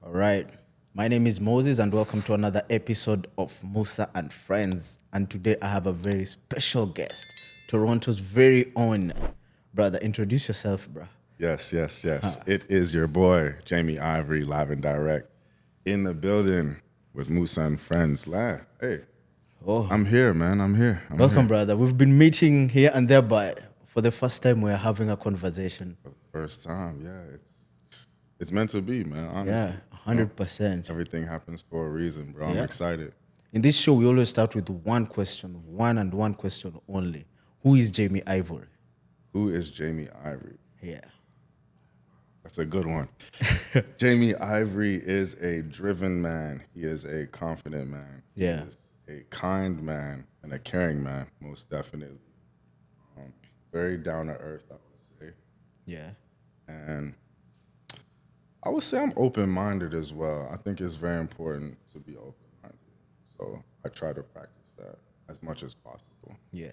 All right. My name is Moses, and welcome to another episode of Moussa and Friends. And today I have a very special guest, Toronto's very own brother. Introduce yourself, bro. Yes. It is your boy, Jaimie Ivory, live and direct, in the building with Moussa and friends. Hey, Oh, I'm here, man. I'm here. welcome, brother. We've been meeting here and there, but for the first time, we're having a conversation. For the first time. Yeah, it's meant to be, man. Yeah, Honestly, 100%. everything happens for a reason, bro. I'm Yeah. excited. In this show, we always start with one question, one question only. Who is Jaimie Ivory? Who is Jaimie Ivory? Yeah. That's a good one. Jaimie Ivory is a driven man. He is a confident man. Yeah. He is a kind man and a caring man, most definitely. Very down to earth, I would say. Yeah. And I would say I'm open-minded as well. I think it's very important to be open-minded. So I try to practice that as much as possible. Yeah.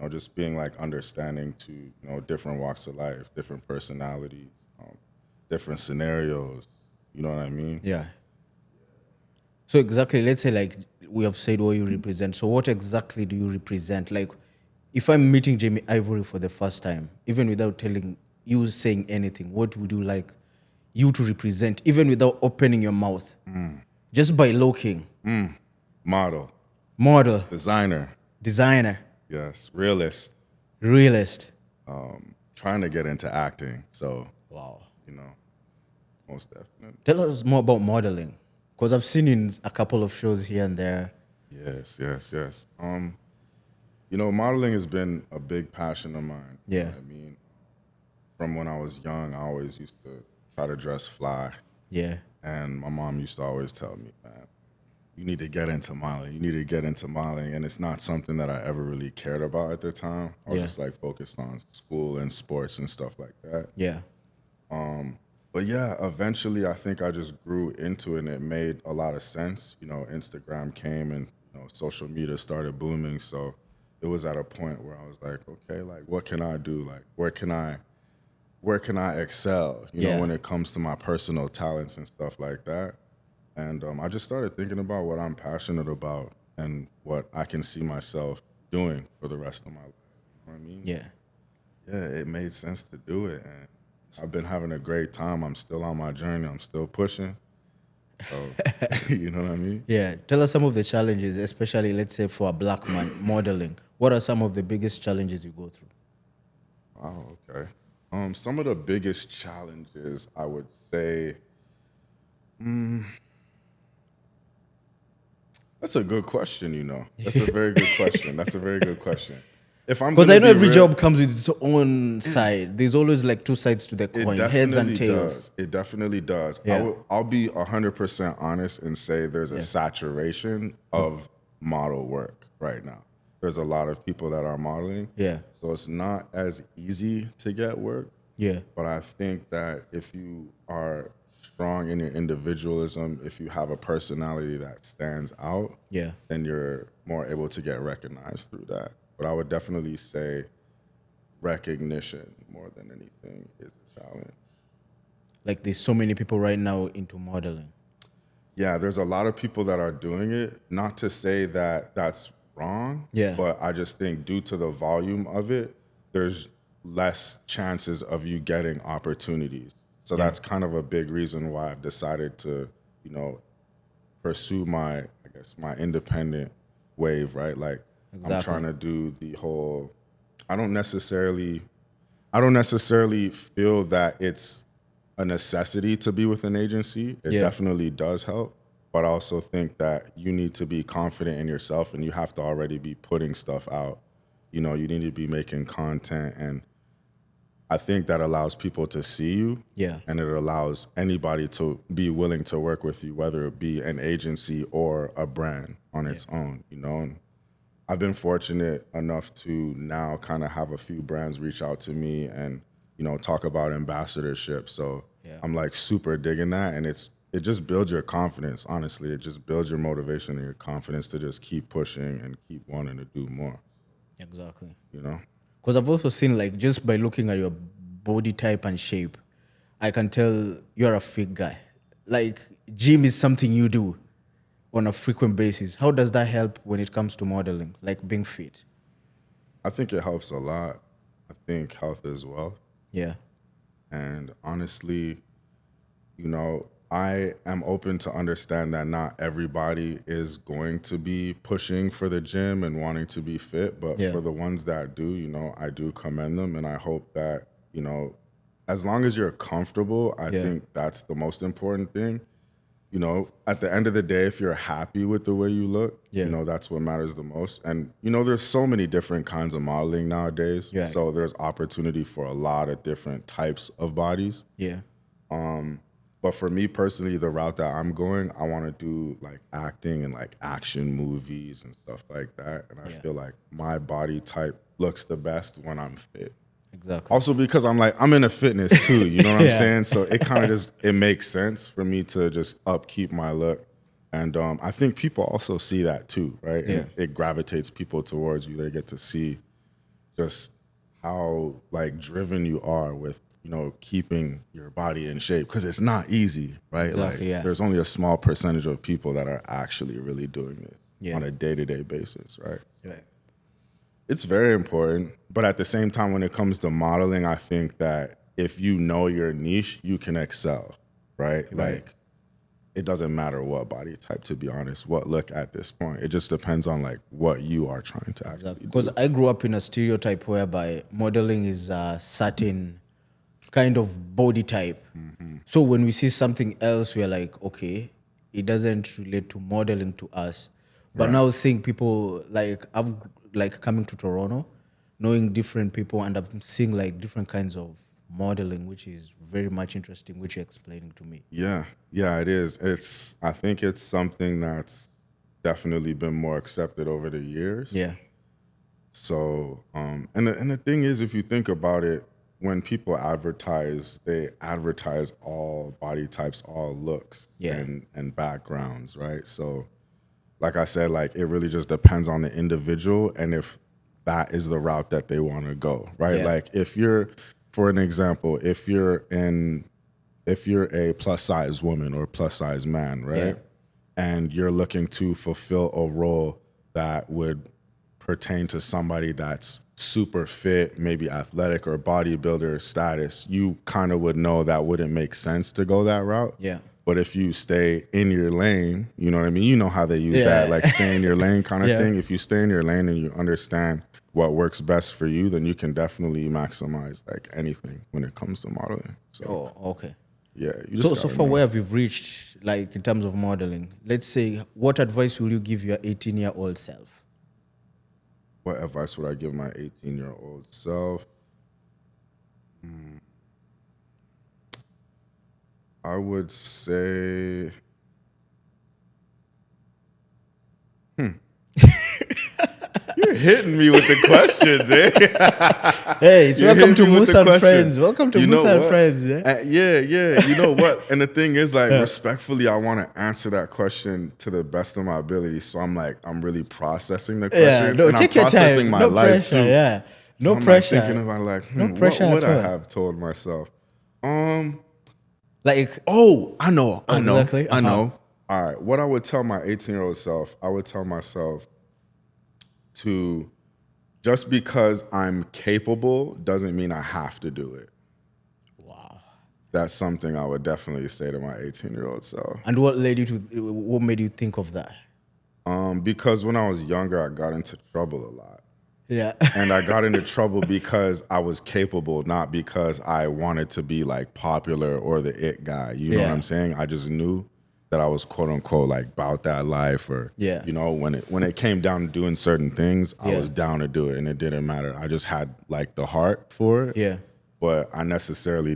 Just being like understanding to, different walks of life, different personalities, different scenarios. You know what I mean? Yeah. So exactly, let's say like we have said what you represent. So what exactly do you represent? Like if I'm meeting Jaimie Ivory for the first time, even without telling you saying anything, what would you like you to represent, even without opening your mouth? Just by looking. Model, Model, designer, designer, yes, realist, realist. trying to get into acting. So, Wow. Most definitely. Tell us more about modeling. Because I've seen you in a couple of shows here and there. Yes. Modeling has been a big passion of mine. You know Yeah. what I mean? From when I was young, I always used to try to dress fly. Yeah. And my mom used to always tell me, man, you need to get into modeling. You need to get into modeling. And it's not something that I ever really cared about at the time. I was Yeah. just like focused on school and sports and stuff like that. Yeah. But yeah, eventually I think I just grew into it and it made a lot of sense. Instagram came and social media started booming. So it was at a point where I was like, okay, like what can I do? Like where can I excel? Yeah. When it comes to my personal talents and stuff like that. And I just started thinking about what I'm passionate about and what I can see myself doing for the rest of my life. You know what I mean? Yeah. Yeah, it made sense to do it. And I've been having a great time. I'm still on my journey. I'm still pushing. So, you know what I mean? Yeah. Tell us some of the challenges, especially let's say for a black man modeling. What are some of the biggest challenges you go through? Oh, okay. Some of the biggest challenges, I would say, that's a good question, That's a very good question. That's a very good question. If I'm Because gonna I know be every real, job comes with its own side. There's always like two sides to the it coin, heads definitely and tails. does. It definitely does. Yeah. I'll be 100% honest and say there's a Yeah. saturation of model work right now. There's a lot of people that are modeling. Yeah. So it's not as easy to get work. Yeah. But I think that if you are strong in your individualism, if you have a personality that stands out, Yeah. then you're more able to get recognized through that. But I would definitely say recognition more than anything is a challenge. Like there's so many people right now into modeling. Yeah, there's a lot of people that are doing it. Not to say that that's wrong, Yeah. but I just think due to the volume of it, there's less chances of you getting opportunities. So that's kind of a big reason why I've decided to, pursue my independent wave, right? Like I'm Exactly. trying to do the whole, I don't necessarily feel that it's a necessity to be with an agency. It Yeah. definitely does help. But I also think that you need to be confident in yourself and you have to already be putting stuff out. You need to be making content. And I think that allows people to see you. Yeah. And it allows anybody to be willing to work with you, whether it be an agency or a brand on its own, And I've been fortunate enough to now kind of have a few brands reach out to me and, talk about ambassadorship. So Yeah. I'm like super digging that. And it just builds your confidence, honestly. It just builds your motivation and your confidence to just keep pushing and keep wanting to do more, Exactly. you know? Because I've also seen like just by looking at your body type and shape, I can tell you're a fit guy. like gym is something you do on a frequent basis. How does that help when it comes to modeling, like being fit? I think it helps a lot. I think health is wealth. Yeah. And honestly, I am open to understand that not everybody is going to be pushing for the gym and wanting to be fit, but Yeah. for the ones that do, I do commend them. And I hope that, as long as you're comfortable, I Yeah. think that's the most important thing. At the end of the day, if you're happy with the way you look, Yeah. that's what matters the most. And, there's so many different kinds of modeling nowadays. Yeah. So there's opportunity for a lot of different types of bodies. Yeah. But for me personally, the route that I'm going, I want to do like acting and like action movies and stuff like that. And I feel like my body type looks the best when I'm fit. Exactly. Also because I'm into fitness too, you know what I'm Yeah. saying? So it kind of it makes sense for me to just upkeep my look. And I think people also see that too, right? Yeah. And it gravitates people towards you. They get to see just how like driven you are with, keeping your body in shape, because it's not easy, right? Exactly, yeah. There's only a small percentage of people that are actually really doing it on a day-to-day basis, right? Right. It's very important, but at the same time, when it comes to modeling, I think that if you know your niche, you can excel, right? Like, it doesn't matter what body type, to be honest, what look at this point. It just depends on like what you are trying to actually do. Because I grew up in a stereotype whereby modeling is a certain kind of body type. So when we see something else, we're like, okay, it doesn't relate to modeling to us. But now seeing people like I've like coming to Toronto, knowing different people, and I'm seeing like different kinds of modeling, which is very much interesting, which you're explaining to me. Yeah, it is. I think it's something that's definitely been more accepted over the years. Yeah. So, and the thing is, if you think about it, when people advertise, they advertise all body types, all looks, and backgrounds, right? So, like I said, like it really just depends on the individual and if that is the route that they want to go, right? Yeah. Like if you're, for an example, if you're a plus size woman or plus size man, right? Yeah. And you're looking to fulfill a role that would pertain to somebody that's super fit, maybe athletic or bodybuilder status, you kind of would know that wouldn't make sense to go that route. Yeah. But if you stay in your lane, you know what I mean? You know how they use that, like stay in your lane kind of thing. If you stay in your lane and you understand what works best for you, then you can definitely maximize like anything when it comes to modeling. So, Oh, okay. yeah. You So just so gotta far, know. where have you reached, like in terms of modeling? Let's say, what advice will you give your 18-year-old self? What advice would I give my 18-year-old self? I would say, You're hitting me with the questions, eh? Hey, it's You're welcome to hitting me with Moussa the and question. Friends. Welcome to You know Moussa and what? Friends. Yeah? Yeah. You know what? And the thing is, like, respectfully, I want to answer that question to the best of my ability. So I'm really processing the question. Yeah, no, and take I'm your processing time. my No life pressure. too. Yeah, So no I'm pressure. like thinking about like, No pressure what would at I all. have told myself? Like, Oh, I know. Exactly. I know. All right. What I would tell my 18-year-old self, I would tell myself to, just because I'm capable doesn't mean I have to do it. wow. That's something I would definitely say to my 18-year-old self. And what led you to? What made you think of that? Because when I was younger, I got into trouble a lot. Yeah. And I got into trouble because I was capable, not because I wanted to be like popular or the it guy. You know what I'm saying? I just knew that I was quote unquote like about that life, or you know, when it came down to doing certain things, I was down to do it, and it didn't matter. I just had like the heart for it. Yeah. But I necessarily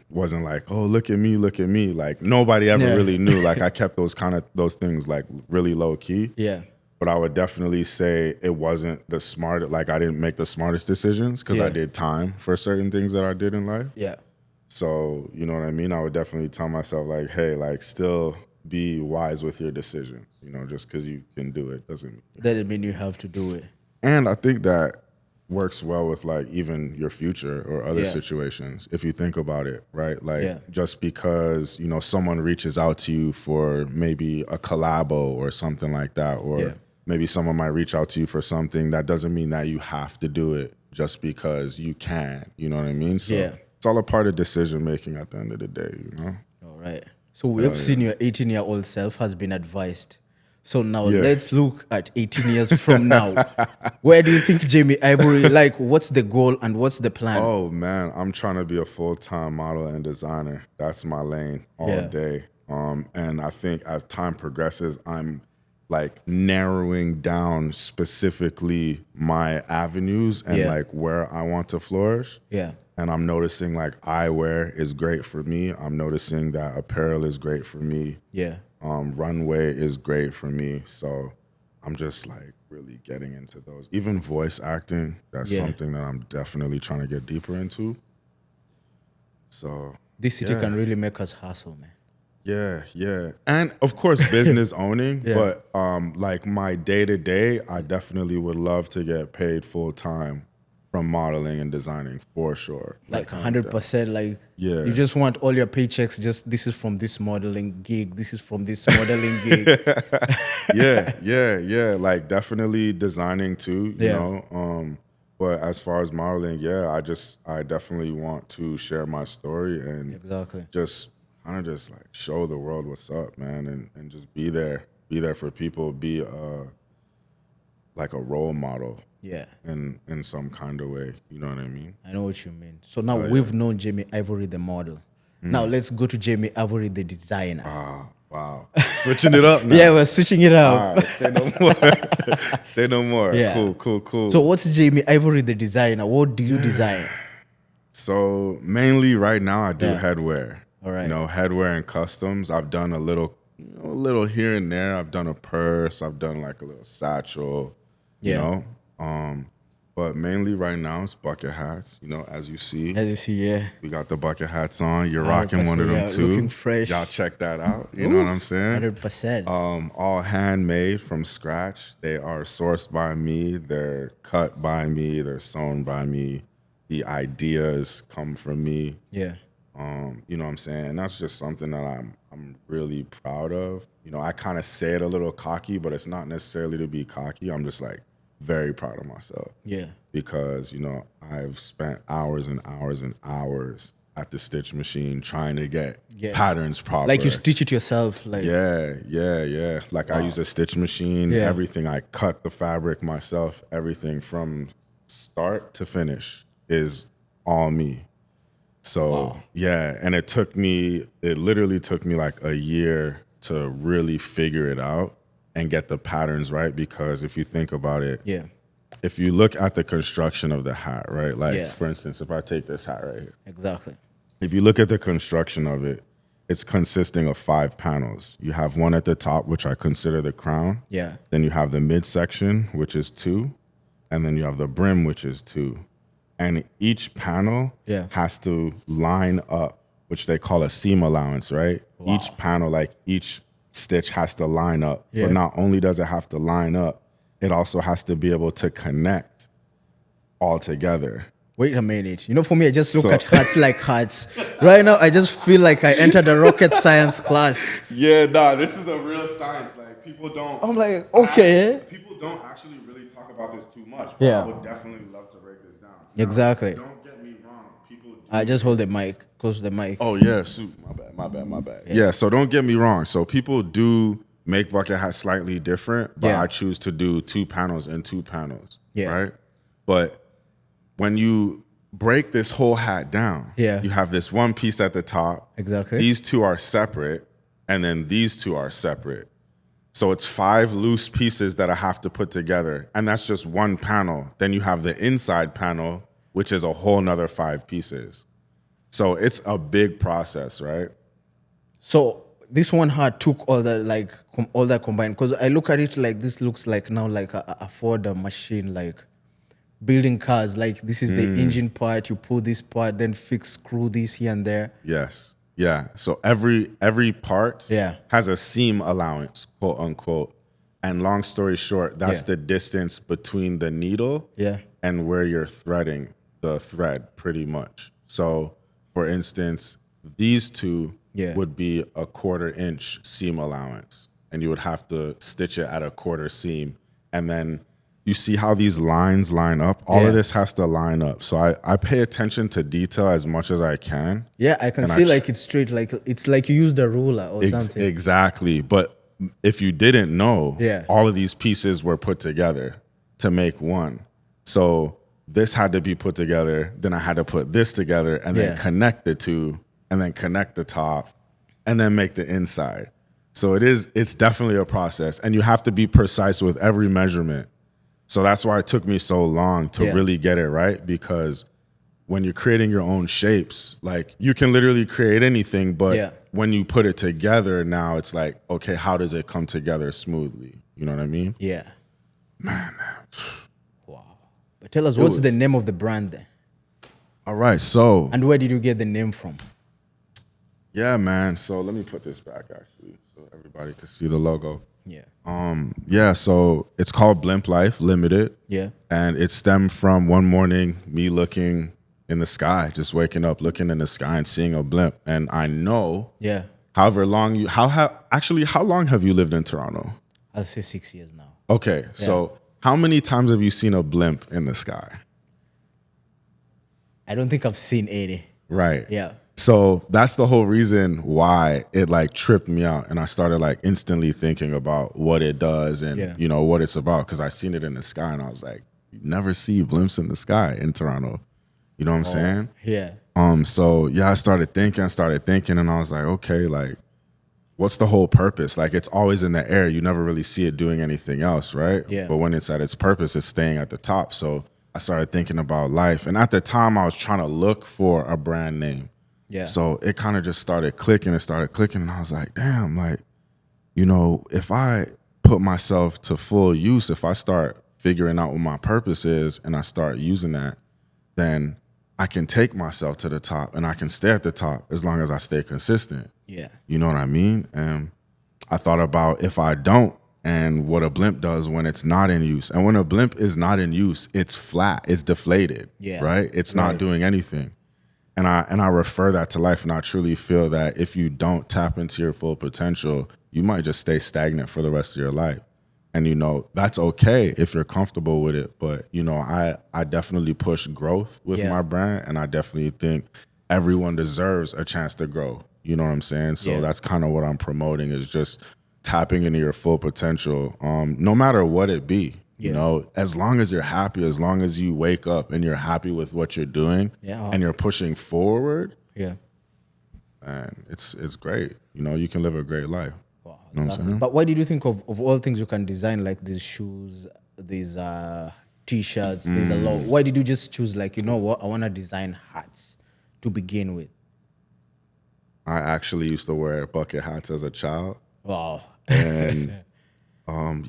wasn't like, oh, look at me. Like nobody ever really knew. Like I kept those things like really low key. Yeah. But I would definitely say it wasn't the smart, like I didn't make the smartest decisions because I did time for certain things that I did in life. Yeah. So, you know what I mean? I would definitely tell myself like, hey, like still be wise with your decisions. You know, just because you can do it doesn't Mean you have to do it. And I think that works well with like even your future or other Yeah. situations if you think about it, right? Like Yeah. just because, you know, someone reaches out to you for maybe a collabo or something like that, or Yeah. maybe someone might reach out to you for something, that doesn't mean that you have to do it just because you can, you know what I mean? So Yeah. it's all a part of decision making at the end of the day, you know? All right. So we have seen your 18-year-old self has been advised. So now let's look at 18 years from now. Where do you think Jaimie Ivory, like, what's the goal and what's the plan? Oh man, I'm trying to be a full-time model and designer. That's my lane all Yeah. day. And I think as time progresses, I'm like narrowing down specifically my avenues and Yeah. like where I want to flourish. Yeah. And I'm noticing like eyewear is great for me. I'm noticing that apparel is great for me. Yeah. Runway is great for me. So I'm just like really getting into those. Even voice acting, that's Yeah. something that I'm definitely trying to get deeper into. So This city can really make us hustle, man. yeah. And of course business owning, Yeah. but like my day-to-day, I definitely would love to get paid full time from modeling and designing for sure. Like 100%. Like, Yeah. you just want all your paychecks. Just this is from this modeling gig. This is from this modeling gig. Yeah. Like definitely designing too, you Yeah. know. But as far as modeling, yeah, I definitely want to share my story and Exactly. just kind of just like show the world what's up, man, and just be there for people, be like a role model Yeah. in some kind of way. You know what I mean? I know what you mean. So now we've known Jaimie Ivory, the model. Now let's go to Jaimie Ivory, the designer. Ah, wow. Switching it up now. Yeah, we're switching it up. All right, say no more. Say no more. Yeah. Cool. So what's Jaimie Ivory, the designer? What do you design? So mainly right now I do Yeah. headwear. All right. You know, headwear and customs. I've done a little here and there. I've done a purse. I've done like a little satchel. Yeah. You know, but mainly right now it's bucket hats. You know, as you see, As you see, yeah. we got the bucket hats on. You're rocking one of them yeah, too. looking fresh. Y'all check that out. You know what I'm saying? 100%. All handmade from scratch. They are sourced by me. They're cut by me. They're sewn by me. The ideas come from me. Yeah. You know what I'm saying? And that's just something that I'm really proud of. You know, I kind of say it a little cocky, but it's not necessarily to be cocky. I'm just like very proud of myself. Yeah. Because, you know, I've spent hours and hours and hours at the stitch machine trying to get patterns proper. Like you stitch it yourself. Like Yeah. Like I use a stitch machine, Yeah. everything. I cut the fabric myself. Everything from start to finish is all me. So yeah, and it literally took me like a year to really figure it out and get the patterns right. Because if you think about it, yeah. if you look at the construction of the hat, right? Like Yeah. for instance, if I take this hat right here, Exactly. if you look at the construction of it, it's consisting of 5 panels. You have one at the top, which I consider the crown. Yeah. Then you have the midsection, which is 2. And then you have the brim, which is 2. And each panel has to line up, which they call a seam allowance, right? Wow. Each panel, like each stitch has to line up. Yeah. But not only does it have to line up, it also has to be able to connect all together. Wait a minute. You know, for me, I just look at hats like hats. Right now, I just feel like I entered a rocket science class. Yeah, this is a real science. Like people don't. I'm like, okay. People don't actually really talk about this too much. But Yeah. I would definitely love to break this down. Now, Exactly. don't get me wrong. People. I just hold the mic, close to the mic. Oh yeah, shoot. My bad. Yeah. So don't get me wrong. So people do make bucket hats slightly different, but Yeah. I choose to do 2 panels and 2 panels. Yeah. Right. But when you break this whole hat down, Yeah. you have this one piece at the top. Exactly. These 2 are separate, and then these 2 are separate. So it's 5 loose pieces that I have to put together, and that's just one panel. Then you have the inside panel, which is a whole nother 5 pieces. So it's a big process, right? So this one hat took all that, like all that combined. Because I look at it like this looks like now like a Ford machine, like building cars. Like this is the engine part. You pull this part, then fix, screw this here and there. Yes. Yeah. So every part has a seam allowance, quote unquote. And long story short, that's the distance between the needle and where you're threading the thread pretty much. So, for instance, these two Yeah. would be a 1/4 inch seam allowance, and you would have to stitch it at a 1/4 seam. And then you see how these lines line up? All Yeah. of this has to line up. So I pay attention to detail as much as I can. Yeah, I can And see like it's straight, like it's like you used a ruler or something. Exactly. But if you didn't know, Yeah. all of these pieces were put together to make one. So this had to be put together. Then I had to put this together and then Yeah. connect the two and then connect the top and then make the inside. So it's definitely a process, and you have to be precise with every measurement. So that's why it took me so long to Yeah. really get it right, because when you're creating your own shapes, like you can literally create anything, but Yeah. when you put it together, now it's like, okay, how does it come together smoothly? You know what I mean? Yeah. Man. Wow. But tell us, what's the name of the brand then? All right, so And where did you get the name from? yeah, man. So let me put this back actually, so everybody can see the logo. Yeah. Yeah, so it's called Blimp Life Limited. Yeah. And it stemmed from one morning, me looking in the sky, just waking up, looking in the sky and seeing a blimp. And I know, Yeah. how long have you lived in Toronto? I'll say 6 years now. Okay, so how many times have you seen a blimp in the sky? I don't think I've seen any. Right. Yeah. So that's the whole reason why it like tripped me out, and I started like instantly thinking about what it does and you know what it's about, because I seen it in the sky and I was like, you never see blimps in the sky in Toronto. You know what I'm saying? Yeah. So yeah, I started thinking, and I was like, okay, like, what's the whole purpose? Like, it's always in the air. You never really see it doing anything else, right? Yeah. But when it's at its purpose, it's staying at the top. So I started thinking about life. And at the time, I was trying to look for a brand name. Yeah. So it kind of just started clicking. And I was like, damn, like, you know, if I put myself to full use, if I start figuring out what my purpose is and I start using that, then I can take myself to the top and I can stay at the top as long as I stay consistent. Yeah. You know what I mean? And I thought about if I don't, and what a blimp does when it's not in use. And when a blimp is not in use, it's flat, it's deflated, right? It's not doing anything. And I refer that to life, and I truly feel that if you don't tap into your full potential, you might just stay stagnant for the rest of your life. And, you know, that's okay if you're comfortable with it. But, you know, I definitely push growth with my brand, and I definitely think everyone deserves a chance to grow. You know what I'm saying? So that's kind of what I'm promoting, is just tapping into your full potential, no matter what it be. You know, as long as you're happy, as long as you wake up and you're happy with what you're doing and you're pushing forward, and it's great. You know, you can live a great life. Wow, You know what I'm saying? But why did you think of all things you can design, like these shoes, these T-shirts, there's a lot. Why did you just choose, like, you know what, I want to design hats to begin with? I actually used to wear bucket hats as a child. Wow. And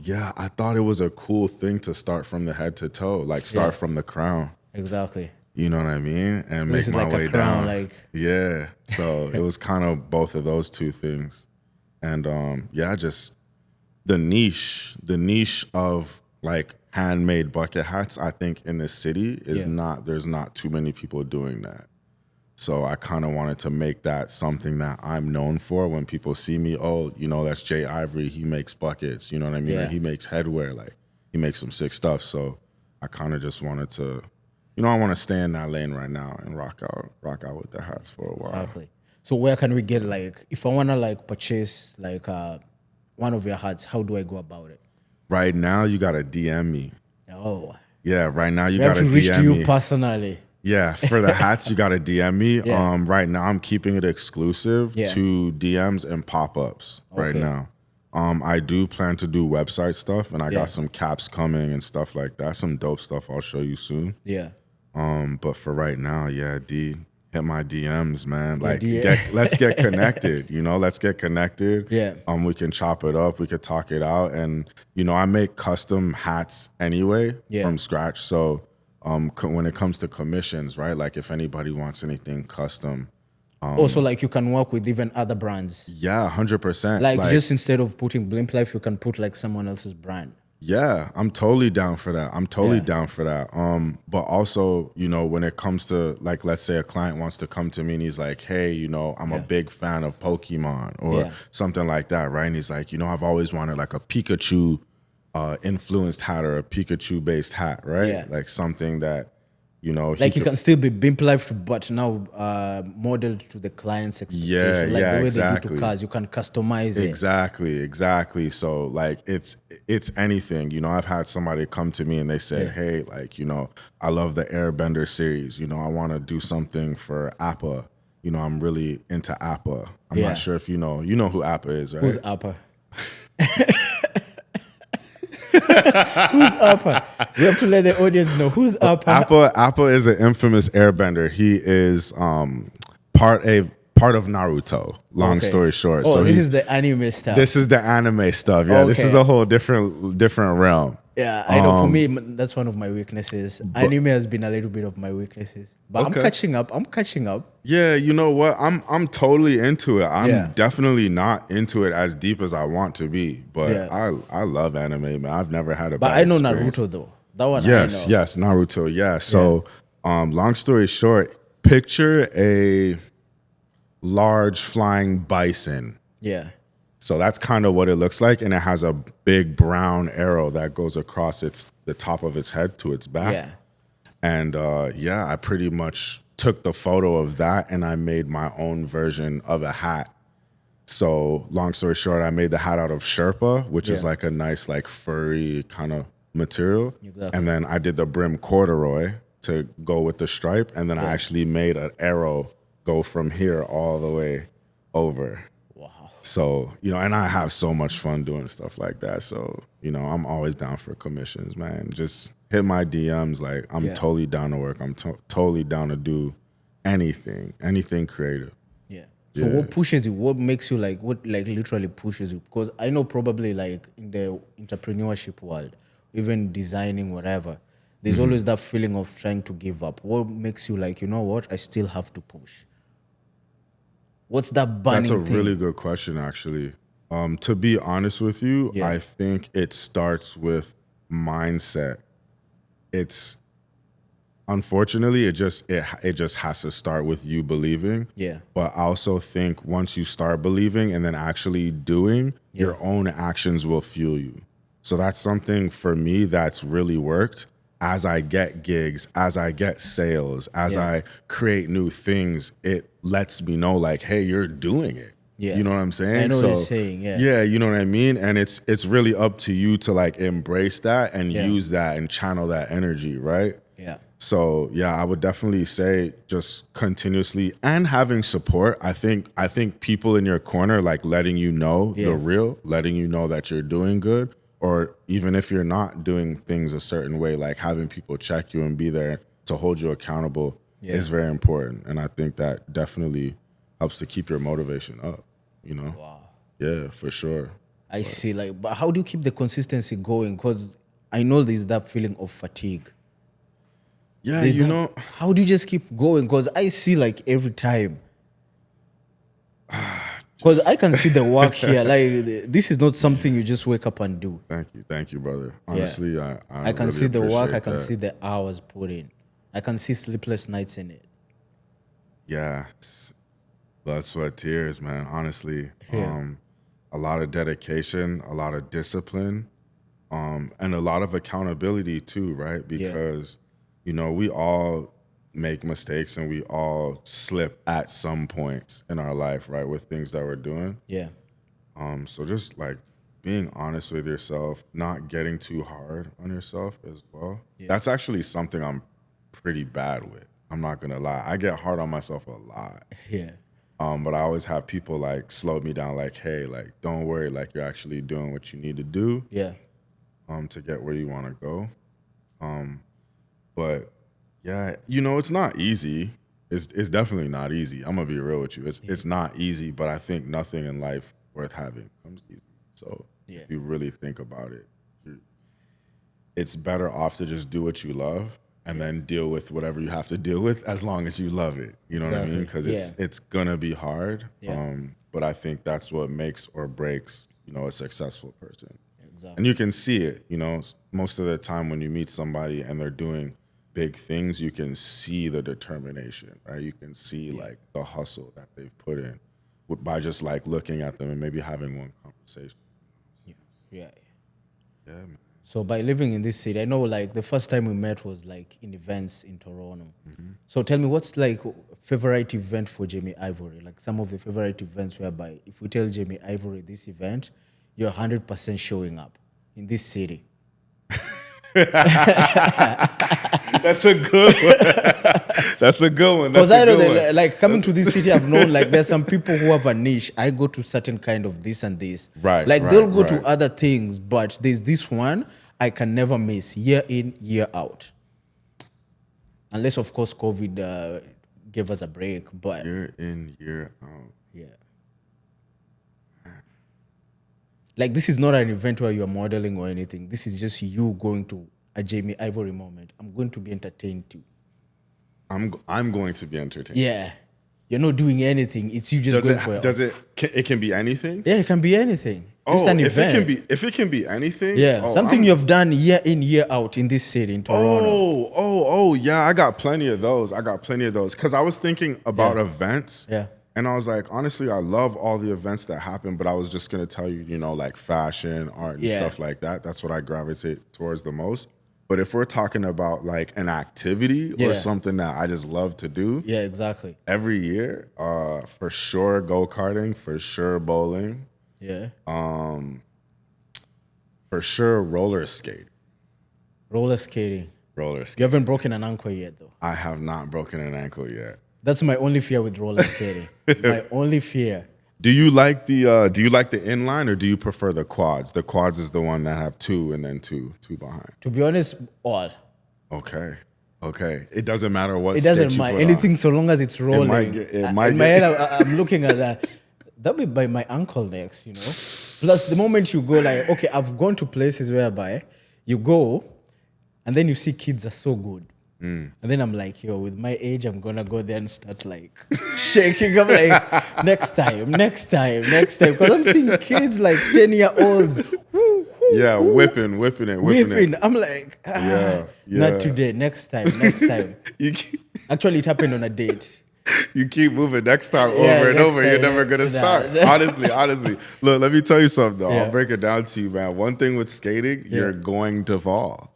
yeah, I thought it was a cool thing to start from the head to toe, like start from the crown. Exactly. You know what I mean? And This make is my like way a crown, down. like. Yeah. So it was kind of both of those two things. And yeah, just the niche of like handmade bucket hats, I think in this city is there's not too many people doing that. So I kind of wanted to make that something that I'm known for. When people see me, oh, you know, that's Ivory. He makes buckets. You know what I mean? Yeah. Or he makes headwear. Like, he makes some sick stuff. So I kind of just wanted to, you know, I want to stay in that lane right now and rock out with the hats for a while. Exactly. So where can we get, like, if I want to like purchase like one of your hats, how do I go about it? Right now, you got to DM me. Oh. Yeah, right now you We have got to to reach to DM you me. personally. Yeah, for the hats, you got to DM me. Yeah. Right now, I'm keeping it exclusive to DMs and pop-ups right now. I do plan to do website stuff, and I got some caps coming and stuff like that. Some dope stuff I'll show you soon. Yeah. But for right now, yeah, hit my DMs, man. Like, DM. let's get connected. You know, let's get connected. Yeah. We can chop it up. We could talk it out. And, you know, I make custom hats anyway from scratch. So when it comes to commissions, right? Like, if anybody wants anything custom. Also, like, you can work with even other brands. Yeah, 100%. Like just instead of putting Blimp Life, you can put like someone else's brand. Yeah, I'm totally down for that. I'm totally Yeah. down for that. But also, you know, when it comes to like, let's say a client wants to come to me and he's like, hey, you know, I'm a Yeah. big fan of Pokemon or Yeah. something like that, right? And he's like, you know, I've always wanted like a Pikachu influenced hat or a Pikachu based hat, right? Yeah. Like something that, you know, he Like you could. can still be BIMP life, but now modeled to the client's Yeah, expectation, like yeah, the way they do to exactly. cars. You can customize it. Exactly, exactly. So like it's anything. You know, I've had somebody come to me and they said, Yeah. "Hey, like, you know, I love the Airbender series. You know, I want to do something for Appa. You know, I'm really into Appa. I'm Yeah. not sure if you know who Appa is, Who's right? upper? Who's upper? We have to let the audience know who's upper. Appa is an infamous Airbender. He is part of Naruto. Long Okay. story short, Oh, so this he's is the anime stuff. this is the anime stuff. Yeah, this is Okay. a whole different realm. Yeah, I know. For me, that's one of my weaknesses. Anime has been a little bit of my weaknesses, but I'm Okay. catching up. I'm catching up. Yeah, you know what? I'm totally into it. I'm Yeah. definitely not into it as deep as I want to be, but Yeah. I love anime, man. I've never had a But bad I know experience. Naruto though. That one Yes, I know. yes, Naruto. Yeah. So, long story short, picture a large flying bison. Yeah. So that's kind of what it looks like, and it has a big brown arrow that goes across the top of its head to its back. Yeah. And yeah, I pretty much took the photo of that and I made my own version of a hat. So long story short, I made the hat out of Sherpa, which is Yeah. like a nice like furry kind of material. Exactly. And then I did the brim corduroy to go with the stripe. And then I actually made an arrow go from here all the way over. Wow. So, you know, and I have so much fun doing stuff like that. So, you know, I'm always down for commissions, man. Just hit my DMs. Like, I'm Yeah. totally down to work. I'm totally down to do anything creative. Yeah. So Yeah. what pushes you? What makes you like? What like literally pushes you? Because I know probably like in the entrepreneurship world, even designing whatever, there's always that feeling of trying to give up. What makes you like? You know what? I still have to push. What's that burning That's a thing? really good question, actually. To be honest with you, Yeah. I think it starts with mindset. It's unfortunately it just has to start with you believing. Yeah. But I also think once you start believing and then actually doing, your own actions will fuel you. So that's something for me that's really worked. As I get gigs, as I get sales, as Yeah. I create new things, it lets me know like, hey, you're doing it. Yeah. You know what I'm saying? I know what you're saying, yeah. Yeah, you know what I mean? And it's really up to you to like embrace that and Yeah. use that and channel that energy, right? Yeah. So yeah, I would definitely say just continuously and having support. I think people in your corner like letting you know Yeah. the real, letting you know that you're doing good, or even if you're not doing things a certain way, like having people check you and be there to hold you accountable is very important. And I think that definitely helps to keep your motivation up, you know? Wow. Yeah, for sure. I see. Like, but how do you keep the consistency going? Because I know there's that feeling of fatigue. Yeah, There's you that- know, how do you just keep going? Because I see like every time. Because I can see the work here. Like this is not something you just wake up and do. thank you, brother. Honestly, I I can really see the work. I appreciate can that. see the hours put in. I can see sleepless nights in it. Yeah, blood, sweat, tears, man. Honestly, a lot of dedication, a lot of discipline, and a lot of accountability too, right? Because you know we all make mistakes and we all slip at some points in our life, right, with things that we're doing. Yeah. So just like being honest with yourself, not getting too hard on yourself as well. That's actually something I'm pretty bad with. I'm not gonna lie. I get hard on myself a lot. Yeah. But I always have people like slow me down, like, hey, like, don't worry, like you're actually doing what you need to do Yeah. to get where you want to go. But yeah, you know, it's not easy. It's definitely not easy. I'm gonna be real with you. It's not easy, but I think nothing in life worth having comes easy. So if you really think about it, it's better off to just do what you love and then deal with whatever you have to deal with as long as you love it. You know what I mean? Exactly. Because it's gonna be hard. Yeah. But I think that's what makes or breaks, you know, a successful person. And you can see it, most of the time when you meet somebody and they're doing big things, you can see the determination, right? You can see like the hustle that they've put in by just like looking at them and maybe having one conversation. Yeah. Yeah, man. So by living in this city, I know like the first time we met was like in events in Toronto. So tell me, what's like favorite event for Jaimie Ivory? Like some of the favorite events whereby if we tell Jaimie Ivory this event, you're 100% showing up in this city. That's a good one. That's a good one. Because That's I a know good that one. like coming to this city, I've known like there's some people who have a niche. I go to certain kind of this and this. Right, Like right, they'll go to right. other things, but there's this one I can never miss, year in, year out. Unless of course COVID gave us a break. But Year in, year out. yeah. Like this is not an event where you're modeling or anything. This is just you going to a Jaimie Ivory moment. I'm going to be entertained too. I'm going to be entertained. Yeah. You're not doing anything. It's you just going for it. It can be anything? Yeah, it can be anything. It's an event. If it can be anything. Yeah, something you've done year in, year out in this city, in Toronto. Yeah, I got plenty of those. Because I was thinking about events. Yeah. And I was like, honestly, I love all the events that happen, but I was just going to tell you, like fashion, art, and stuff like that. That's what I gravitate towards the most. But if we're talking about like an activity or something that I just love to do. Yeah, exactly. Every year, for sure, go-karting, for sure, bowling. Yeah. For sure, roller skating. Roller skating. Roller You skating. haven't broken an ankle yet, though. I have not broken an ankle yet. That's my only fear with roller skating. My only fear. Do you like the inline or do you prefer the quads? The quads is the one that have two and then two behind. To be honest, all. Okay. It doesn't matter what. It doesn't skate you matter. put Anything on. so long as it's rolling. It might in my head, I'm looking at that. That'll be by my ankle next, Plus, the moment you go, like, okay, I've gone to places whereby you go and then you see kids are so good. And then I'm like, yo, with my age, I'm going to go there and start like shaking. I'm like, next time. Because I'm seeing kids like 10-year-olds. Yeah, whipping it. I'm like, not today, next time. Actually, it happened on a date. You keep moving next time over and over. You're never going to start. Honestly. Look, let me tell you something, though. I'll break it down to you, man. One thing with skating, you're going to fall.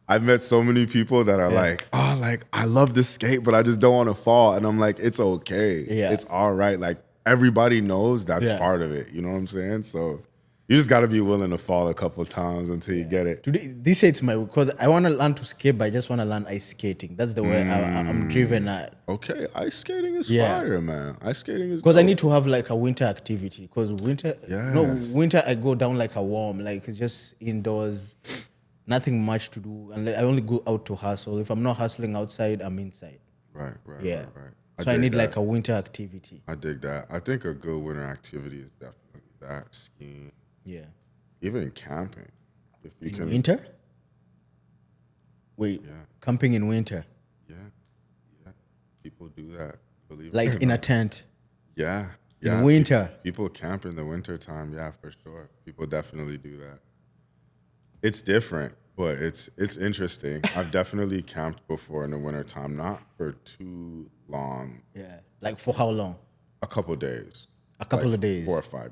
I've met so many people that are like, I love to skate, but I just don't want to fall. And I'm like, it's okay. Yeah. It's all right. Like, everybody knows that's part of it. You know what I'm saying? So you just got to be willing to fall a couple of times until you get it. Today, this is because I want to learn to skate, but I just want to learn ice skating. That's the way I'm driven at. Okay, ice skating is fire, man. Ice skating is because I need to have like a winter activity. Because winter I go down like a worm. Like it's just indoors, nothing much to do, and I only go out to hustle. If I'm not hustling outside, I'm inside. Right. Yeah. So I need like a winter activity. I dig that. I think a good winter activity is definitely that, skiing. Yeah. Even camping. If you can. Winter? Wait, camping in winter? Yeah. People do that. Believe like in a tent? Yeah. In winter? People camp in the winter time. Yeah, for sure. People definitely do that. It's different, but it's interesting. I've definitely camped before in the winter time, not for too long. Yeah. Like for how long? A couple days. A couple of days? 4 or 5 days.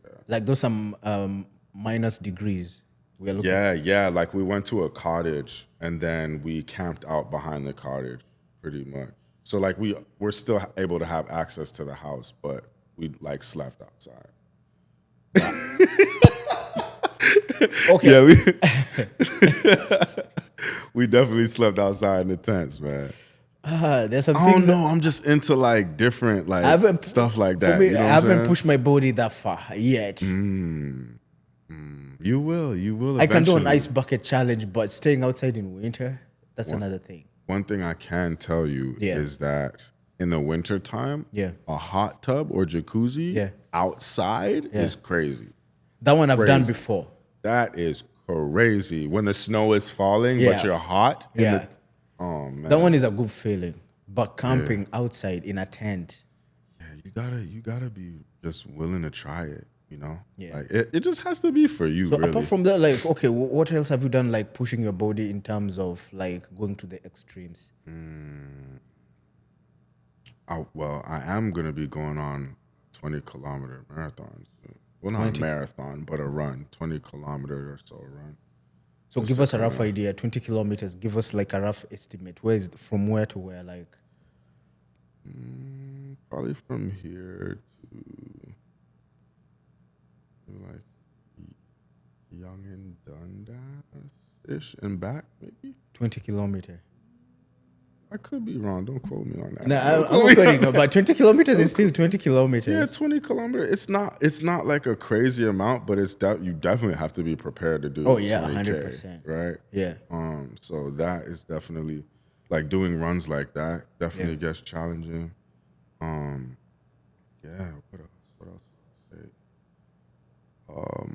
Yeah. Like those some minus degrees. We are looking Yeah. Like we went to a cottage and then we camped out behind the cottage, pretty much. So like we're still able to have access to the house, but we like slept outside. Okay. Yeah, we definitely slept outside in the tents, man. There's some I things. don't know. I'm just into like different like stuff like that. For me, you know I haven't pushed my body that far yet. You will. I can do an eventually. ice bucket challenge, but staying outside in winter, that's another thing. One thing I can tell you is that in the winter time, a hot tub or jacuzzi outside is crazy. That one I've done before. That is crazy. When the snow is falling, but you're hot. Oh man. That one is a good feeling. But camping outside in a tent. Yeah, you gotta be just willing to try it. You know, Yeah. like it just has to be for you. So really. apart from that, like, okay, what else have you done, like pushing your body in terms of like going to the extremes? I am gonna be going on 20-kilometer marathon soon. Well, not a 20. marathon, but a run, 20-kilometer or so run. So Just give to us a rough kinda- idea, 20 kilometers. Give us like a rough estimate. Where is from where to where? Like, Probably from here to like Young and Dundas-ish and back, maybe. 20 kilometer. I could be wrong. Don't quote me on that. No, Don't I'm quote not me quoting, on but 20 kilometers is still 20 Yeah, kilometers. 20-kilometer. It's not like a crazy amount, but you definitely have to be prepared to do. Oh, yeah, 20K, 100%. right? Yeah. So that is definitely like doing runs like that definitely gets challenging. Yeah. What else? What else did I say?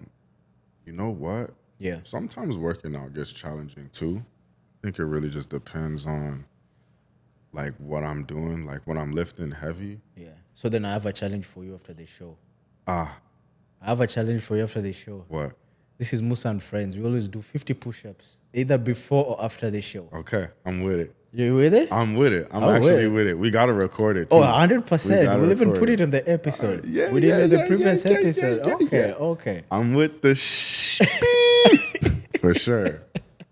You know what? Yeah. Sometimes working out gets challenging too. I think it really just depends on like what I'm doing, like when I'm lifting heavy. Yeah. So then I have a challenge for you after the show. Ah, I have a challenge for you after the show. what? This is Moussa and Friends. We always do 50 push-ups, either before or after the show. Okay, I'm with it. You with it? I'm with it. I'm Oh, actually wait. with it. We gotta record it too. Oh, 100%. gotta We'll even record put it. it on the episode. Yeah, we did yeah, the yeah, previous yeah, yeah, episode. yeah, Okay, yeah. okay. I'm with the for sure.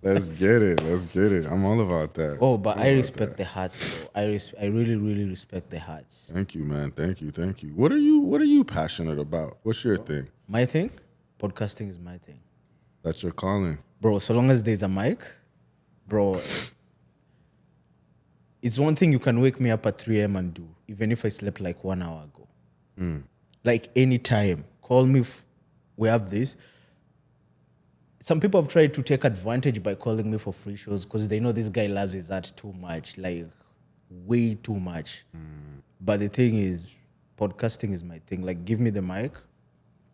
Let's get it. Let's get it. I'm all about that. Oh, but All I about respect that. the hearts, bro. I really, really respect the hearts. Thank you, man. Thank you. Thank you. What are you passionate about? What's your thing? My thing? Podcasting is my thing. That's your calling. Bro, so long as there's a mic, bro, it's one thing you can wake me up at 3 a.m. and do, even if I slept like 1 hour ago. Like anytime. Call me. We have this. Some people have tried to take advantage by calling me for free shows because they know this guy loves his art too much, like way too much. But the thing is, podcasting is my thing. Like, give me the mic.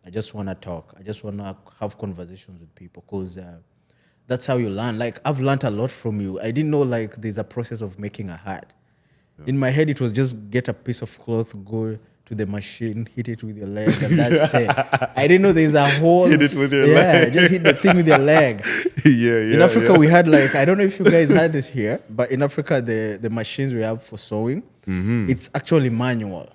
I just want to talk. I just want to have conversations with people because that's how you learn. Like, I've learned a lot from you. I didn't know, like, there's a process of making a hat. In my head, it was just get a piece of cloth, go to the machine, hit it with your leg, and that's it. I didn't know there's a whole... Hit it with your leg. just hit the thing with your leg. Yeah. In Africa, we had, like, I don't know if you guys had this here, but in Africa, the machines we have for sewing, it's actually manual.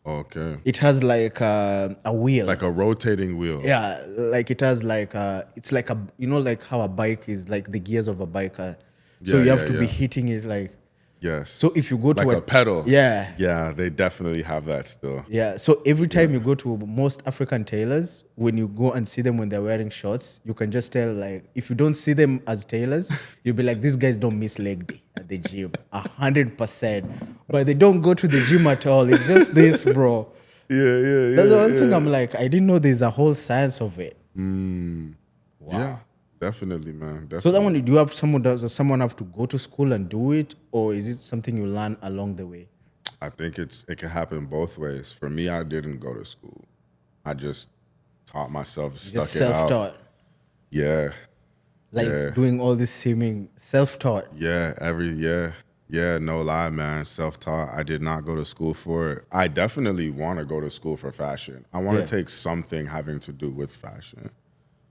Okay. It has, like, a wheel. Like a rotating wheel. Yeah, like it has like it's like a, you know, like how a bike is, like the gears of a bike are. So Yeah, you have yeah, to be yeah. hitting it like. Yes. So if you go to like a pedal. Yeah. Yeah, they definitely have that still. Yeah. So every time you go to most African tailors, when you go and see them when they're wearing shorts, you can just tell, like, if you don't see them as tailors, you'll be like, these guys don't miss leg day at the gym. 100%. But they don't go to the gym at all. It's just this, bro. Yeah. That's the one thing I'm like, I didn't know there's a whole science of it. Yeah, definitely, man. Definitely. So that one, do you have someone, does someone have to go to school and do it, or is it something you learn along the way? I think it can happen both ways. For me, I didn't go to school. I just taught myself, stuck Just it out. self-taught, Yeah. like Yeah. doing all this seeming self-taught. Yeah, no lie, man. Self-taught. I did not go to school for it. I definitely want to go to school for fashion. I want to take something having to do with fashion,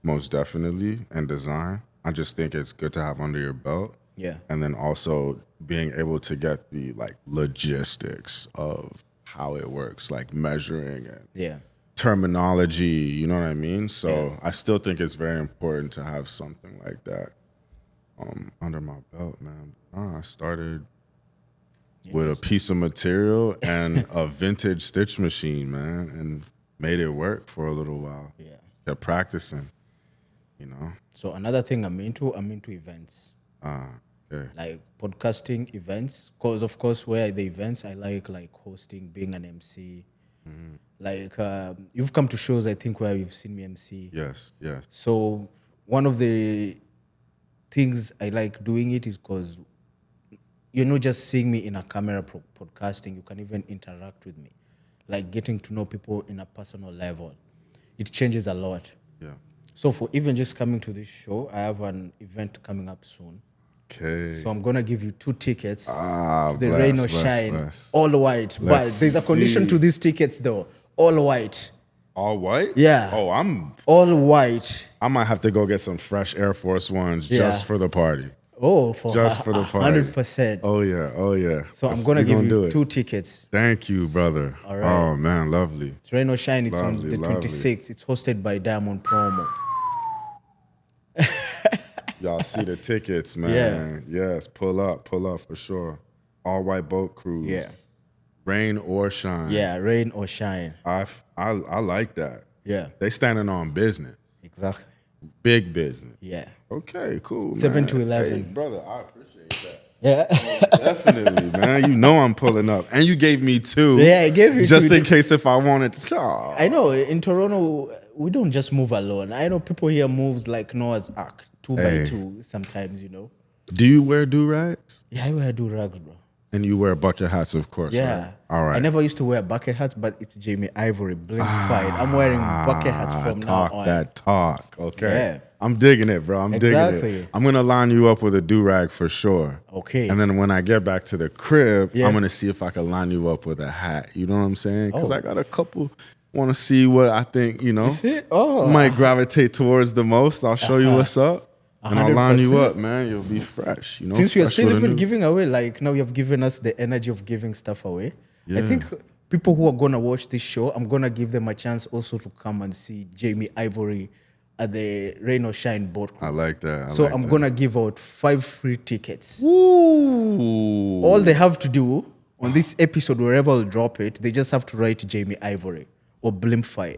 most definitely, and design. I just think it's good to have under your belt. Yeah. And then also being able to get the like logistics of how it works, like measuring and Yeah. terminology, you know what I mean? So I still think it's very important to have something like that under my belt, man. I started with a piece of material and a vintage stitch machine, man, and made it work for a little while. Yeah. Kept practicing, you know? So another thing I'm into events. Okay. Like podcasting events. Cause of course, where are the events, I like hosting, being an MC. Like you've come to shows, I think, where you've seen me MC. Yes. So one of the things I like doing it is because you're not just seeing me in a camera podcasting, you can even interact with me. Like getting to know people in a personal level. It changes a lot. Yeah. So for even just coming to this show, I have an event coming up soon. Okay. So I'm gonna give you 2 tickets to the bless, Rain or bless, Shine, bless. all white. But Let's there's a condition see. to these tickets though, all white. All white? Yeah. Oh, All white. I might have to go get some fresh Air Force Ones Yeah. just for the party. Oh, for Just for the party. 100%. Oh yeah, oh yeah. So I'm gonna we give do you it. 2 tickets. Thank you, brother. All right. Oh man, lovely. It's Rain or Shine. It's on Lovely, the lovely. 26th. It's hosted by Diamond Promo. Y'all see the tickets, man. Yes, pull up for sure. All white boat cruise. Yeah. Rain or shine. Yeah, rain or shine. I like that. Yeah, They standing on business. exactly. Big business. Yeah. Okay, cool. 7 man. to 11. Hey, brother, I appreciate that. Yeah. Definitely, man. You know I'm pulling up. And you gave me 2. Yeah, I gave you just 2. in case if I wanted to. Oh. I know in Toronto, we don't just move alone. I know people here moves like Noah's Ark, 2 Hey. by 2 sometimes, you know. Do you wear do-rags? Yeah, I wear do-rags, bro. And you wear bucket hats, of course. Yeah. Right? All right. I never used to wear bucket hats, but it's Jaimie Ivory, Blimfied. I'm wearing bucket hats from now talk on. that talk. Okay. Yeah. I'm digging it, bro. I'm digging Exactly. it. I'm gonna line you up with a do-rag for sure. Okay. And then when I get back to the crib, Yeah. I'm gonna see if I can line you up with a hat. You know what I'm saying? Because Oh. I got a couple. Want to see what I think, you know, See? Oh. might gravitate towards the most. I'll show you what's up. And I'll line you 100%. up, man. You'll be fresh. You know, Since we are fresh still with a even new- giving away, like now you have given us the energy of giving stuff away. Yeah. I think people who are gonna watch this show, I'm gonna give them a chance also to come and see Jaimie Ivory at the Rain or Shine boat I cruise. like that. So I'm gonna give out 5 free tickets. Ooh. All they have to do on this episode, wherever I'll drop it, they just have to write Jaimie Ivory or Blimfight.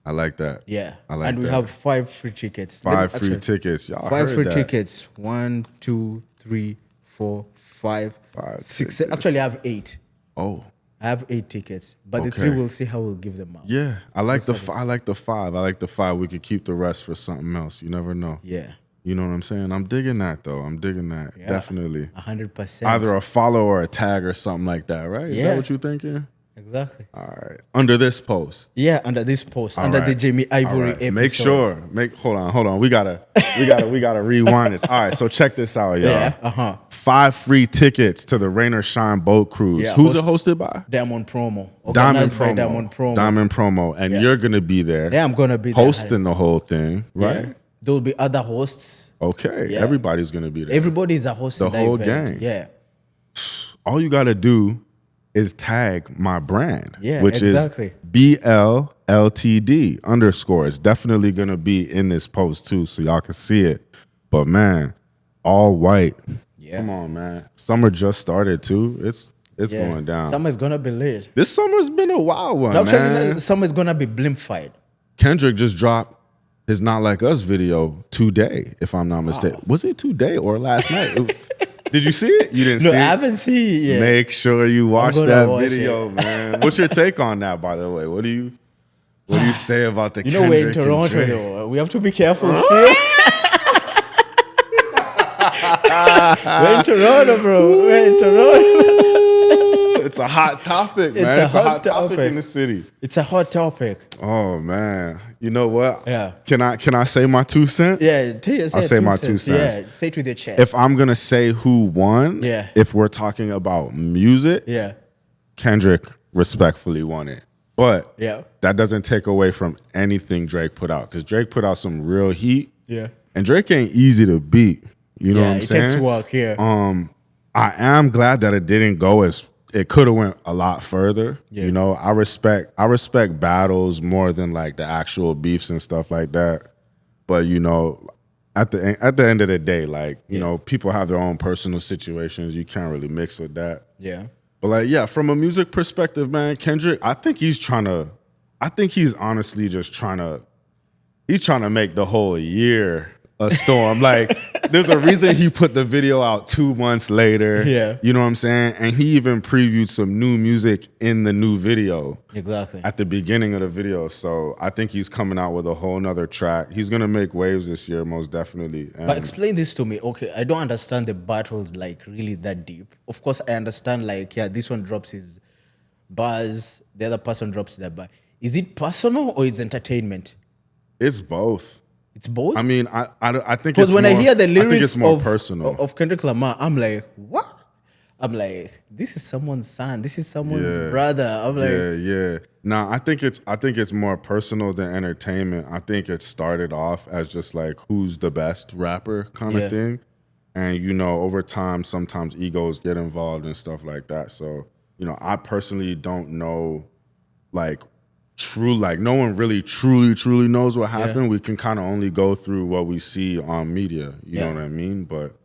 I like that. Yeah. I like and we that. have 5 free tickets. 5 free tickets. Y'all 5 heard free that. tickets. 1, 2, 3, 4, 5, 5 6. tickets. Actually, I have 8. Oh. I have 8 tickets, but the Okay. 3 we'll see how we'll give them out. Yeah. I like the 5. I like the 5. We could keep the rest for something else. You never know. Yeah. You know what I'm saying? I'm digging that though. I'm digging that. Yeah. Definitely. 100%. Either a follow or a tag or something like that, right? Is Yeah. that what you're thinking? Exactly. All right. Under this post. Yeah, under this post, under All the right. Jaimie Ivory All right. episode. Make sure. Hold on. We gotta rewind this. All right, so check this out, y'all. Yeah. 5 free tickets to the Rain or Shine boat cruise. Yeah, Who's it hosted by? Diamond Promo. Diamond Organized by Promo. Diamond Promo. Diamond Promo. And you're gonna be there. Yeah, I'm gonna be there. hosting the whole thing, right? Yeah. There will be other hosts. Okay. Yeah. Everybody's gonna be there. Everybody is a host The in whole event. gang. Yeah. All you gotta do is tag my brand, Yeah, which exactly. is BLLTD _. It's definitely gonna be in this post too, so y'all can see it. But man, all white. Yeah. Come on, man. Summer just started too. It's Yeah. going down. Summer's gonna be lit. This summer's been a wild one, Actually, man. summer's gonna be Blimfied. Kendrick just dropped his Not Like Us video today, if I'm not mistaken. Was it today or last night? Did you see it? You didn't No, see I it? haven't seen it yet. Make sure you watch gonna that watch video, man. What's your take on that, by the way? What do you say about the You know, we're in Kendrick and Toronto, Drake? though. We have to be careful still. We're in Toronto, bro. We're in Toronto. It's a hot topic, man. It's a It's a hot hot topic topic. in the city. It's a hot topic. Oh man, you know what? Yeah. Can I say my 2 cents? Yeah, I'll say my 2 cents. Yeah, say it with your chest. If I'm gonna say who won, Yeah. if we're talking about music, yeah, Kendrick respectfully won it. But yeah, that doesn't take away from anything Drake put out, because Drake put out some real heat. yeah. And Drake ain't easy to beat. You know Yeah, what I'm it saying? takes work, yeah. I am glad that it didn't go as it could have went a lot further. Yeah. You know, I respect battles more than like the actual beefs and stuff like that. But you know, at the end of the day, like, you know, people have their own personal situations. You can't really mix with that. Yeah. But like, yeah, from a music perspective, man, Kendrick, I think he's honestly just trying to make the whole year a storm. Like, there's a reason he put the video out 2 months later. Yeah. You know what I'm saying? And he even previewed some new music in the new video Exactly. at the beginning of the video. So I think he's coming out with a whole nother track. He's gonna make waves this year, most definitely. And But explain this to me. Okay, I don't understand the battles like really that deep. Of course, I understand like, yeah, this one drops his bars, the other person drops their bar. Is it personal or it's entertainment? it's both. It's both? I mean, I think Because it's when more, I hear the I think lyrics it's more personal. of Kendrick Lamar, I'm like, what? I'm like, this is someone's son. This is someone's Yeah. brother. I'm like, Yeah. No, I think it's more personal than entertainment. I think it started off as just like who's the best rapper kind Yeah. of thing. And over time sometimes egos get involved and stuff like that. So, I personally don't know like no one really truly knows what happened. We can kind of only go through what we see on media. You know what I mean? But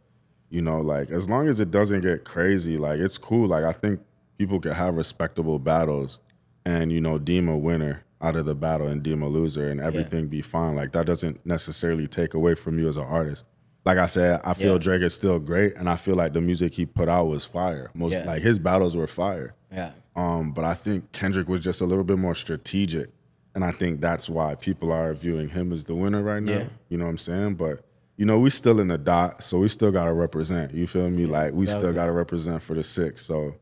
like as long as it doesn't get crazy, like it's cool. Like I think people can have respectable battles and, deem a winner out of the battle and deem a loser and everything be fine. Like that doesn't necessarily take away from you as an artist. Like I said, I feel Drake is still great and I feel like the music he put out was fire. Like his battles were fire. yeah. But I think Kendrick was just a little bit more strategic. And I think that's why people are viewing him as the winner right now. Yeah. You know what I'm saying? But, we still in the dot, so we still got to represent. You feel me? Like, we still got to represent for the six. So,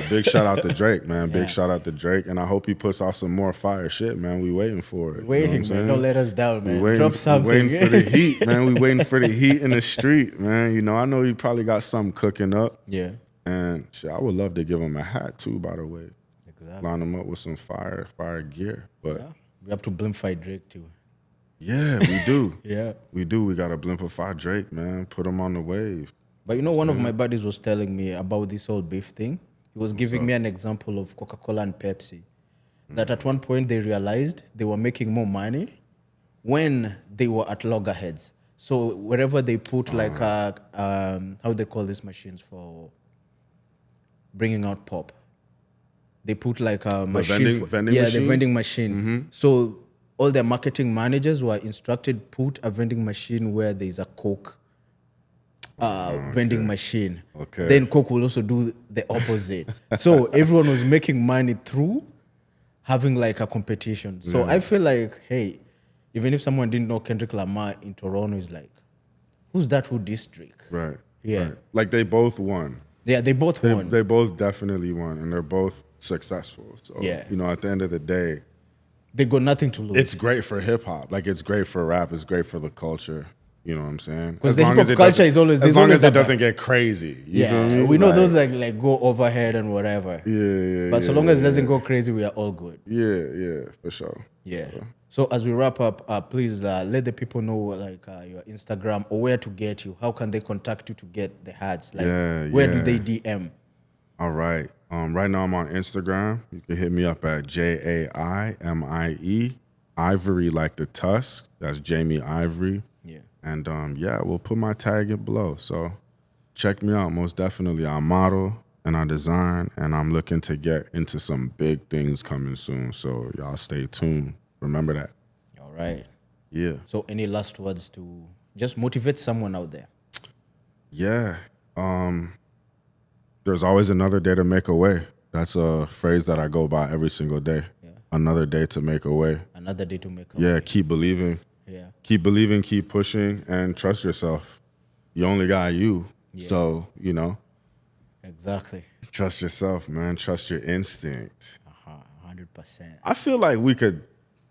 big shout out to Drake, man. Big shout out to Drake. And I hope he puts out some more fire shit, man. We waiting for it. Waiting, man. Don't let us down, man. Drop We something. waiting for the heat, man. We waiting for the heat in the street, man. I know he probably got something cooking up. Yeah. And shit, I would love to give him a hat too, by the way. Exactly. Line him up with some fire gear. But We have to blimfy Drake too. yeah, we do. Yeah. We do. We got to blimpify Drake, man. Put him on the wave. But one of my buddies was telling me about this whole beef thing. He was giving me an example of Coca-Cola and Pepsi. That at one point they realized they were making more money when they were at loggerheads. So wherever they put like how they call these machines for bringing out pop, they put like a machine. vending the machine? vending machine. So all their marketing managers were instructed put a vending machine where there is a Coke vending machine. Okay. Then Coke will also do the opposite. So everyone was making money through having like a competition. So I feel like, hey, even if someone didn't know Kendrick Lamar in Toronto, is like, who's that who dissed Drake? Right. Yeah. Right. Like they both won. Yeah, they both won. They both definitely won, and they're both successful. So, at the end of the day, they got nothing to lose. it's great for hip hop. Like it's great for rap. It's great for the culture. You know what I'm saying? Because the hip hop culture is always as long as it doesn't get crazy. You feel me? We know those like go overhead and whatever. Yeah. But so long as it doesn't go crazy, we are all good. Yeah, for sure. Yeah. So as we wrap up, please let the people know like your Instagram or where to get you. How can they contact you to get the hats? Like where do they DM? All right. Right now I'm on Instagram. You can hit me up at JAIMIE, Ivory like the tusk. That's Jaimie Ivory. Yeah. And we'll put my tag in below. So check me out. Most definitely, I model and I design, and I'm looking to get into some big things coming soon. So y'all stay tuned. Remember that. All right. Yeah. So any last words to just motivate someone out there? Yeah. There's always another day to make a way. That's a phrase that I go by every single day. Yeah. Another day to make a way. Another day to make a way. Yeah, keep believing. Yeah. Keep believing, keep pushing, and trust yourself. You only got you. Yeah. So, Exactly. Trust yourself, man. Trust your instinct. 100%. I feel like we could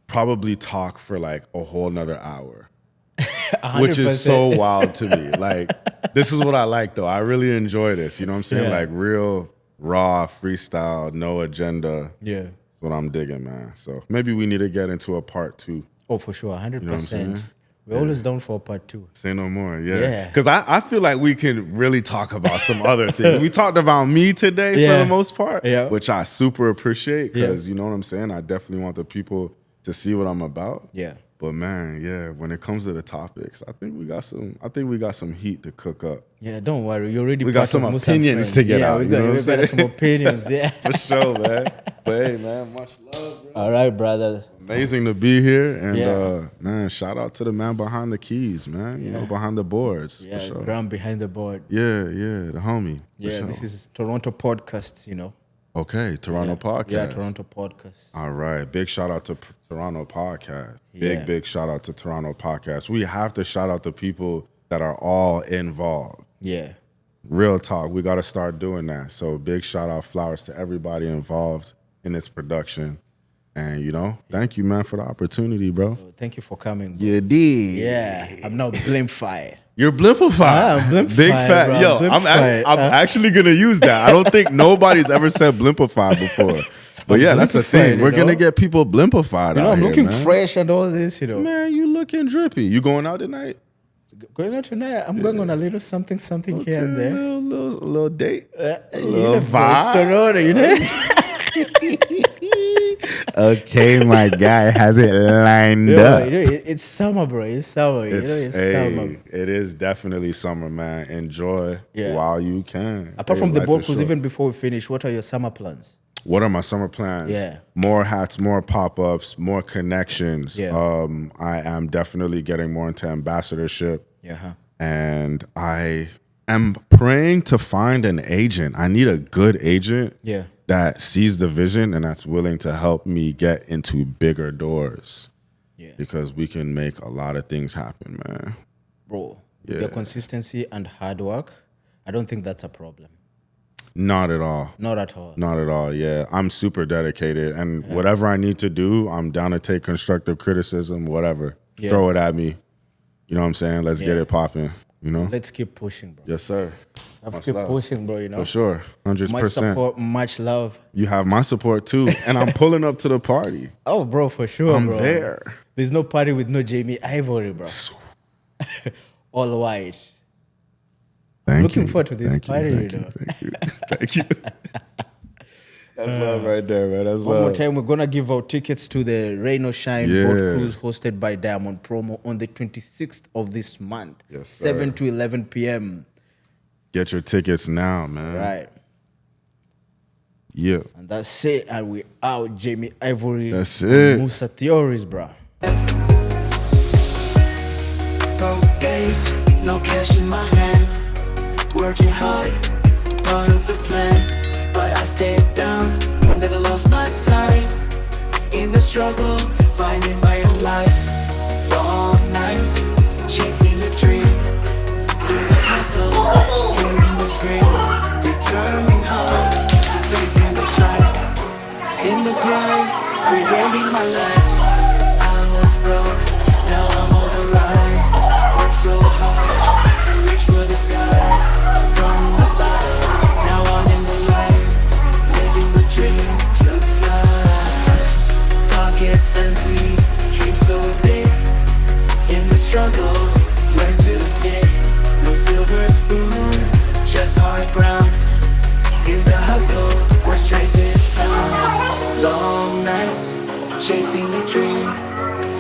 probably talk for like a whole nother hour. 100%. Which is so wild to me. Like, this is what I like, though. I really enjoy this. You know what I'm saying? Like, real, raw, freestyle, no agenda. Yeah. That's what I'm digging, man. So maybe we need to get into a part 2. Oh, for sure. 100%. We're always down for part 2. Say no more. Yeah. Because I feel like we can really talk about some other things. We talked about me today for the most part, which I super appreciate because, you know what I'm saying? I definitely want the people to see what I'm about. Yeah. But man, when it comes to the topics, I think we got some heat to cook up. Yeah, don't worry. We got some opinions to get out. We got some opinions, For sure, man. But hey, man, much love, bro. All right, brother. Amazing to be here. And man, shout out to the man behind the keys, man. You know, behind the boards. Yeah, for sure. Graham behind the board. Yeah, the homie. Yeah, sure. This is Toronto Podcasts, Okay, Toronto Podcast. Yeah, Toronto Podcast. All right. Big shout out to Toronto Podcast. Big shout out to Toronto Podcast. We have to shout out the people that are all involved. Yeah. Real talk. We got to start doing that. So big shout out, flowers to everybody involved in this production. And, thank you, man, for the opportunity, bro. Thank you for coming, bro. You did. Yeah. I'm now blame fired. You're Blimpified. I'm Blimpified, Big fat. bro. Yo, Blimpified. I'm actually gonna use that. I don't think nobody's ever said Blimpified before. But yeah, that's the thing. We're gonna get people Blimpified. I'm here, looking man. fresh and all this, Man, you looking drippy. You going out tonight? Going out tonight, I'm going on a little something here and there. Little date. Little vibe. It's Toronto, you know? Okay, my guy has it lined up. It's summer, bro. It's summer. It's summer. It is definitely summer, man. Enjoy while you can. Apart from the life boat is cruise, short. even before we finish, what are your summer plans? What are my summer plans? Yeah. More hats, more pop-ups, more connections. Yeah. I am definitely getting more into ambassadorship. Yeah. And I am praying to find an agent. I need a good agent that sees the vision and that's willing to help me get into bigger doors. Yeah. Because we can make a lot of things happen, man. Bro, your consistency and hard work, I don't think that's a problem. Not at all. Not at all. Not at all, yeah. I'm super dedicated. And whatever I need to do, I'm down to take constructive criticism, whatever. Yeah. Throw it at me. You know what I'm saying? Let's get it popping, you know? Let's keep pushing, bro. Yes, sir. Have to keep pushing, bro, you know? For sure, 100%. Much support, much love. You have my support, too. And I'm pulling up to the party. Oh, bro, for sure, I'm bro. there. There's no party with no Jaimie Ivory, bro. All white. Looking forward to this party, you know. Thank you. Thank you. That's love right there, man. That's One love. more time, we're going to give out tickets to the Rain or Shine boat cruise hosted by Diamond Promo on the 26th of this month, yes, 7 to 11 p.m. Get your tickets now, man. Right. Yeah. And that's it. And we out, Jaimie Ivory. That's it. Moussa Theories, bro. Cold days, no cash in my hand. Working hard.